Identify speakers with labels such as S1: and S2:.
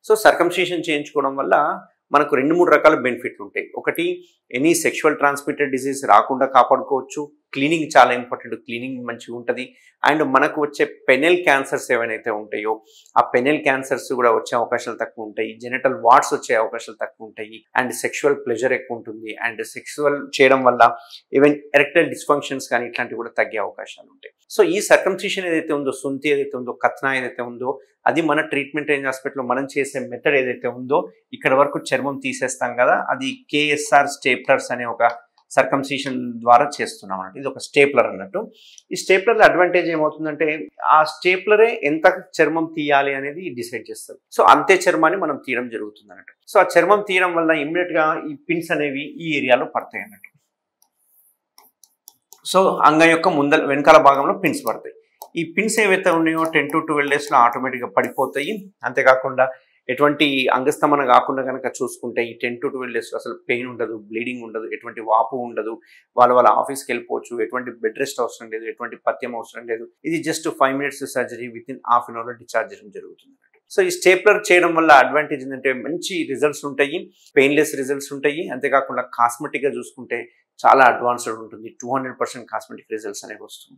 S1: So circumcision చేయించుకోవడం వల్ల మనకు 2-3 రకాల బెనిఫిట్లు ఉంటాయి. ఒకటి, ఎనీ సెక్షువల్ ట్రాన్స్మిటెడ్ డిసీజ్ రాకుండా కాపాడుకోవచ్చు. క్లీనింగ్ చాలా ఇంపార్టెంట్, క్లీనింగ్ మంచిగా ఉంటుంది. అండ్ మనకు వచ్చే పెనెల్ క్యాన్సర్స్ ఏవైతే ఉంటాయో ఆ పెనెల్ క్యాన్సర్స్ కూడా వచ్చే అవకాశాలు తక్కువ ఉంటాయి. జెనిటల్ వార్డ్స్ వచ్చే అవకాశాలు తక్కువ ఉంటాయి. అండ్ సెక్షువల్ ప్లెజర్ ఎక్కువ ఉంటుంది. అండ్ సెక్సువల్ చేయడం వల్ల ఈవెన్ ఎరెక్టైల్ డిస్ఫంక్షన్స్ కానీ ఇట్లాంటివి కూడా తగ్గే అవకాశాలు ఉంటాయి. సో ఈ సర్కంసిషన్ ఏదైతే ఉందో, సుంతి ఏదైతే ఉందో, కత్నా ఏదైతే ఉందో, అది మన ట్రీట్మెంట్ రేంజ్ హాస్పిటల్లో మనం చేసే మెథడ్ ఏదైతే ఉందో, ఇక్కడ వరకు చర్మం తీసేస్తాం కదా, అది KSR స్టేప్లర్స్ అనే ఒక సర్కంసిషన్ ద్వారా చేస్తున్నాం అన్నట్టు. ఇది ఒక స్టేప్లర్ అన్నట్టు. ఈ స్టేప్లర్ అడ్వాంటేజ్ ఏమవుతుందంటే ఆ స్టేప్లరే ఎంత చర్మం తీయాలి అనేది డిసైడ్ చేస్తారు. సో అంతే చర్మాన్ని మనం తీయడం జరుగుతుంది అన్నట్టు. సో ఆ చర్మం తీయడం వల్ల ఇమ్మీడియట్ గా ఈ పిన్స్ అనేవి ఈ ఏరియాలో పడతాయి అన్నట్టు. సో అంగం యొక్క వెనకాల భాగంలో పిన్స్ పడతాయి. ఈ పిన్స్ ఏవైతే ఉన్నాయో 10 to 12 daysలో ఆటోమేటిక్గా పడిపోతాయి. అంతేకాకుండా ఎటువంటి అంగస్తమన కాకుండా కనుక చూసుకుంటే ఈ 10 to 12 days అసలు పెయిన్ ఉండదు, బ్లీడింగ్ ఉండదు, ఎటువంటి వాపు ఉండదు. వాళ్ళ ఆఫీస్కి వెళ్ళిపోవచ్చు. ఎటువంటి బెడ్ రెస్ట్ అవసరం లేదు, ఎటువంటి పథ్యం అవసరం లేదు. ఇది just 5 minutes surgery, with in ½ an hour discharge చేయడం జరుగుతుంది. సో ఈ స్టేప్లర్ చేయడం వల్ల అడ్వాంటేజ్ ఏంటంటే మంచి రిజల్ట్స్ ఉంటాయి, పెయిన్లెస్ రిజల్ట్స్ ఉంటాయి. అంతేకాకుండా కాస్మెటిక్గా చూసుకుంటే చాలా అడ్వాన్స్డ్ ఉంటుంది. 200% కాస్మెటిక్ రిజల్ట్స్ అనేవి వస్తుంది.